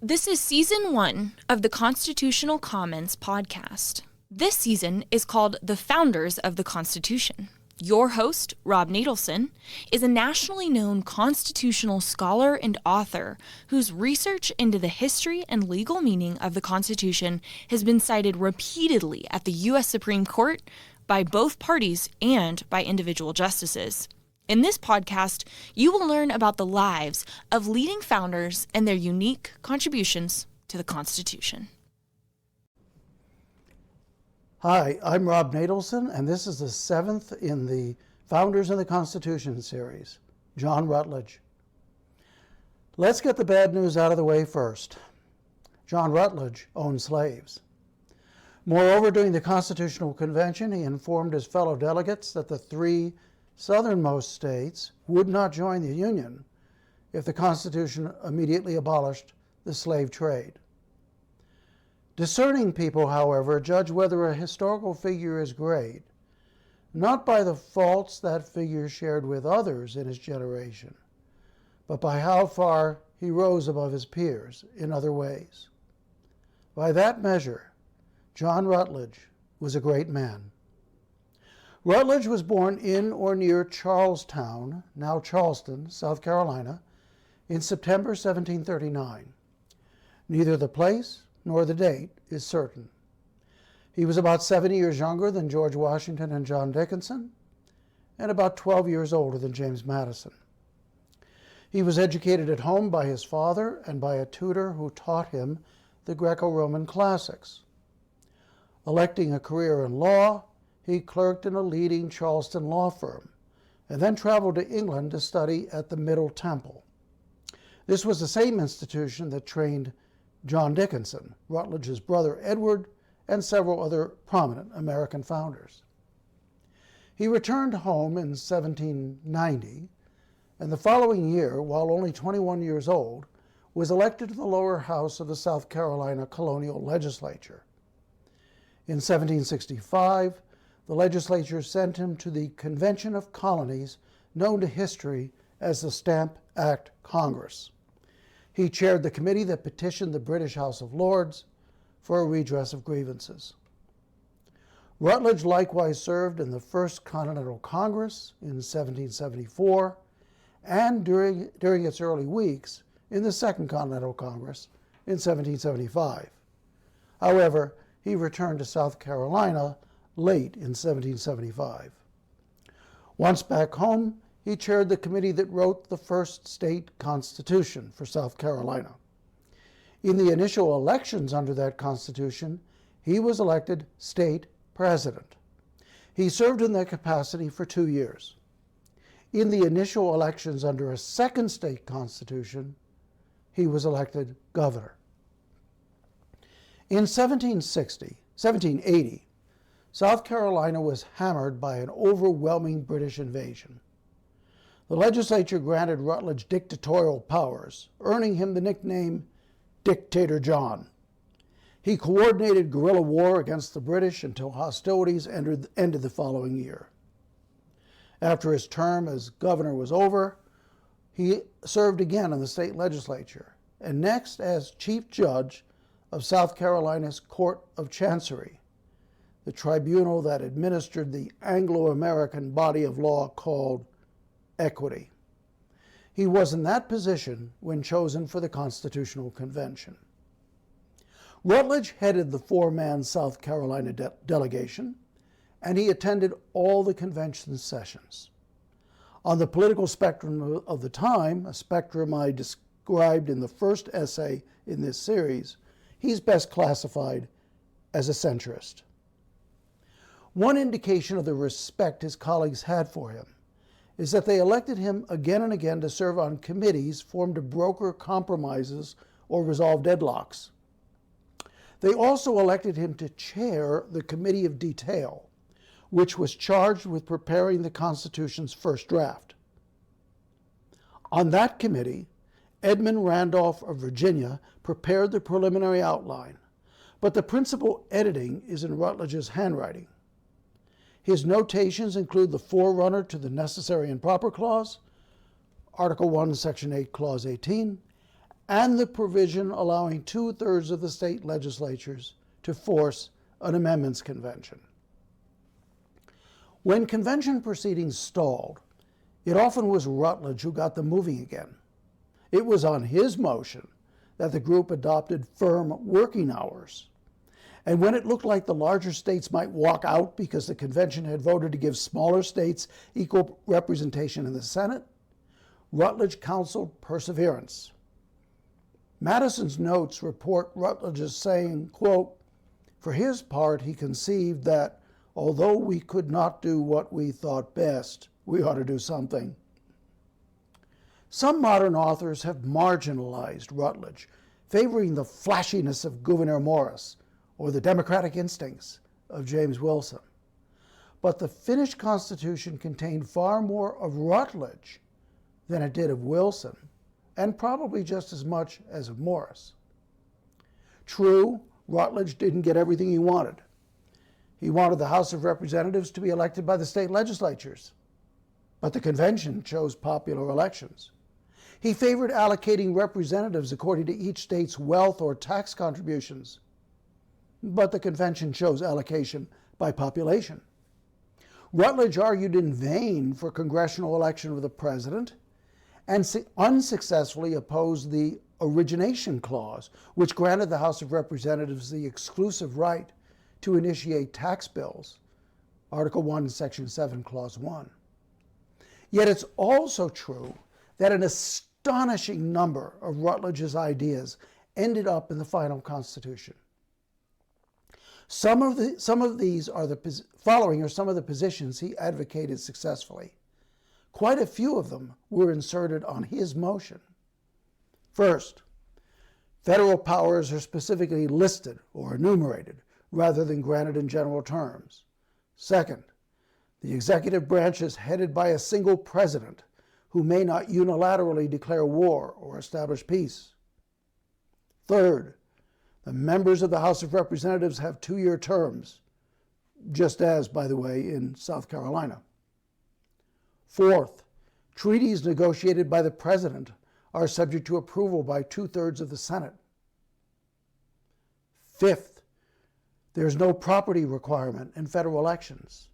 This is Season 1 of the Constitutional Commons podcast. This season is called The Founders of the Constitution. Your host, Rob Natelson, is a nationally known constitutional scholar and author whose research into the history and legal meaning of the Constitution has been cited repeatedly at the U.S. Supreme Court by both parties and by individual justices. In this podcast, you will learn about the lives of leading founders and their unique contributions to the Constitution. Hi, I'm Rob Natelson, and this is the seventh in the Founders of the Constitution series, John Rutledge. Let's get the bad news out of the way first. John Rutledge owned slaves. Moreover, during the Constitutional Convention, he informed his fellow delegates that the three southernmost states would not join the Union if the Constitution immediately abolished the slave trade. Discerning people, however, judge whether a historical figure is great, not by the faults that figure shared with others in his generation, but by how far he rose above his peers in other ways. By that measure, John Rutledge was a great man. Rutledge was born in or near Charlestown, now Charleston, South Carolina, in September 1739. Neither the place nor the date is certain. He was about 7 years younger than George Washington and John Dickinson, and about 12 years older than James Madison. He was educated at home by his father and by a tutor who taught him the Greco-Roman classics. Electing a career in law, he clerked in a leading Charleston law firm, and then traveled to England to study at the Middle Temple. This was the same institution that trained John Dickinson, Rutledge's brother Edward, and several other prominent American founders. He returned home in 1790, and the following year, while only 21 years old, was elected to the lower house of the South Carolina colonial legislature. In 1765, the legislature sent him to the Convention of Colonies, known to history as the Stamp Act Congress. He chaired the committee that petitioned the British House of Lords for a redress of grievances. Rutledge likewise served in the First Continental Congress in 1774 and during its early weeks in the Second Continental Congress in 1775. However, he returned to South Carolina late in 1775. Once back home, he chaired the committee that wrote the first state constitution for South Carolina. In the initial elections under that constitution, he was elected state president. He served in that capacity for 2 years. In the initial elections under a second state constitution, he was elected governor. In 1780, South Carolina was hammered by an overwhelming British invasion. The legislature granted Rutledge dictatorial powers, earning him the nickname Dictator John. He coordinated guerrilla war against the British until hostilities ended the following year. After his term as governor was over, he served again in the state legislature, and next as chief judge of South Carolina's Court of Chancery, the tribunal that administered the Anglo-American body of law called equity. He was in that position when chosen for the Constitutional Convention. Rutledge headed the four-man South Carolina delegation, and he attended all the convention sessions. On the political spectrum of the time, a spectrum I described in the first essay in this series, he's best classified as a centrist. One indication of the respect his colleagues had for him is that they elected him again and again to serve on committees formed to broker compromises or resolve deadlocks. They also elected him to chair the Committee of Detail, which was charged with preparing the Constitution's first draft. On that committee, Edmund Randolph of Virginia prepared the preliminary outline, but the principal editing is in Rutledge's handwriting. His notations include the forerunner to the Necessary and Proper Clause, Article 1, Section 8, Clause 18, and the provision allowing 2/3 of the state legislatures to force an amendments convention. When convention proceedings stalled, it often was Rutledge who got them moving again. It was on his motion that the group adopted firm working hours. And when it looked like the larger states might walk out because the convention had voted to give smaller states equal representation in the Senate, Rutledge counseled perseverance. Madison's notes report Rutledge as saying, quote, "For his part, he conceived that although we could not do what we thought best, we ought to do something." Some modern authors have marginalized Rutledge, favoring the flashiness of Gouverneur Morris or the democratic instincts of James Wilson. But the finished Constitution contained far more of Rutledge than it did of Wilson, and probably just as much as of Morris. True, Rutledge didn't get everything he wanted. He wanted the House of Representatives to be elected by the state legislatures, but the convention chose popular elections. He favored allocating representatives according to each state's wealth or tax contributions, but the convention chose allocation by population. Rutledge argued in vain for congressional election of the president and unsuccessfully opposed the origination clause, which granted the House of Representatives the exclusive right to initiate tax bills, Article 1, Section 7, Clause 1. Yet it's also true that an astonishing number of Rutledge's ideas ended up in the final Constitution. Some of these are the following are some of the positions he advocated successfully. Quite a few of them were inserted on his motion. First, federal powers are specifically listed or enumerated rather than granted in general terms. Second, the executive branch is headed by a single president who may not unilaterally declare war or establish peace. Third, the members of the House of Representatives have 2-year terms, just as, by the way, in South Carolina. Fourth, treaties negotiated by the president are subject to approval by 2/3 of the Senate. Fifth, there's no property requirement in federal elections.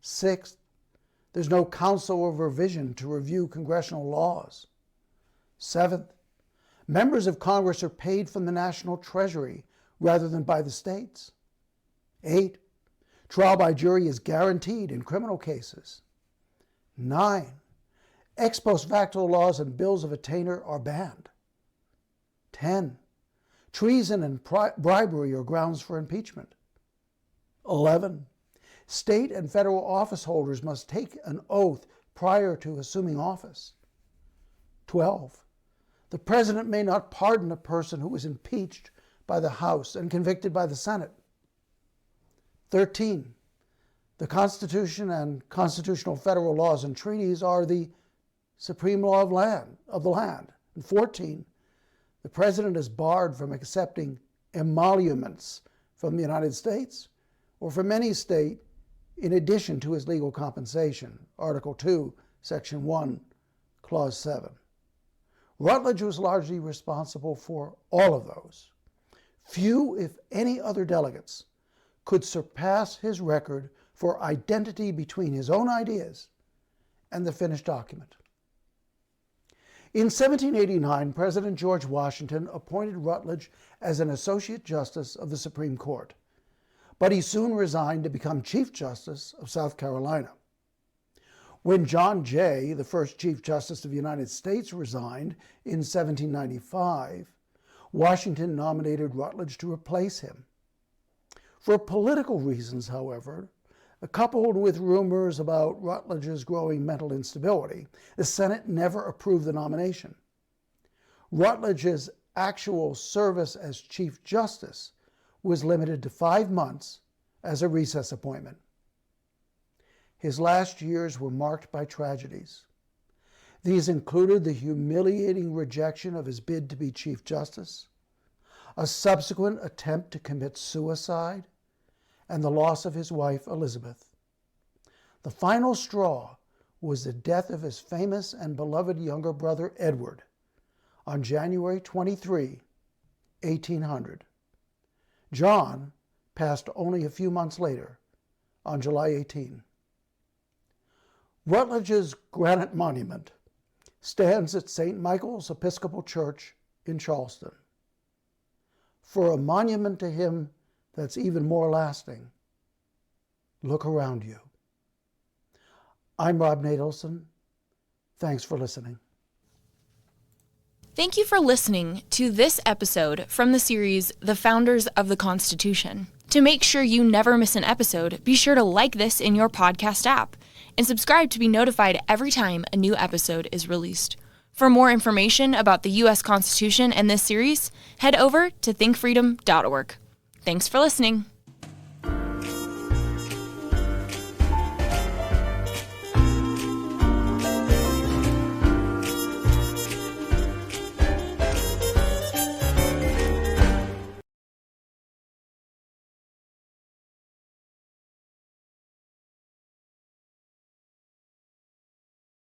Sixth, there's no council of revision to review congressional laws. Seventh, members of Congress are paid from the national treasury rather than by the states. 8, trial by jury is guaranteed in criminal cases. 9, ex post facto laws and bills of attainder are banned. 10, treason and bribery are grounds for impeachment. 11, state and federal office holders must take an oath prior to assuming office. 12, the president may not pardon a person who was impeached by the House and convicted by the Senate. 13, the Constitution and constitutional federal laws and treaties are the supreme law of the land. And 14, the president is barred from accepting emoluments from the United States or from any state in addition to his legal compensation, Article 2, Section 1, Clause 7. Rutledge was largely responsible for all of those. Few, if any, other delegates could surpass his record for identity between his own ideas and the finished document. In 1789, President George Washington appointed Rutledge as an Associate Justice of the Supreme Court, but he soon resigned to become Chief Justice of South Carolina. When John Jay, the first Chief Justice of the United States, resigned in 1795, Washington nominated Rutledge to replace him. For political reasons, however, coupled with rumors about Rutledge's growing mental instability, the Senate never approved the nomination. Rutledge's actual service as Chief Justice was limited to 5 months as a recess appointment. His last years were marked by tragedies. These included the humiliating rejection of his bid to be Chief Justice, a subsequent attempt to commit suicide, and the loss of his wife, Elizabeth. The final straw was the death of his famous and beloved younger brother, Edward, on January 23, 1800. John passed only a few months later, on July 18. Rutledge's granite monument stands at St. Michael's Episcopal Church in Charleston. For a monument to him that's even more lasting, look around you. I'm Rob Natelson. Thanks for listening. Thank you for listening to this episode from the series, The Founders of the Constitution. To make sure you never miss an episode, be sure to like this in your podcast app and subscribe to be notified every time a new episode is released. For more information about the U.S. Constitution and this series, head over to thinkfreedom.org. Thanks for listening.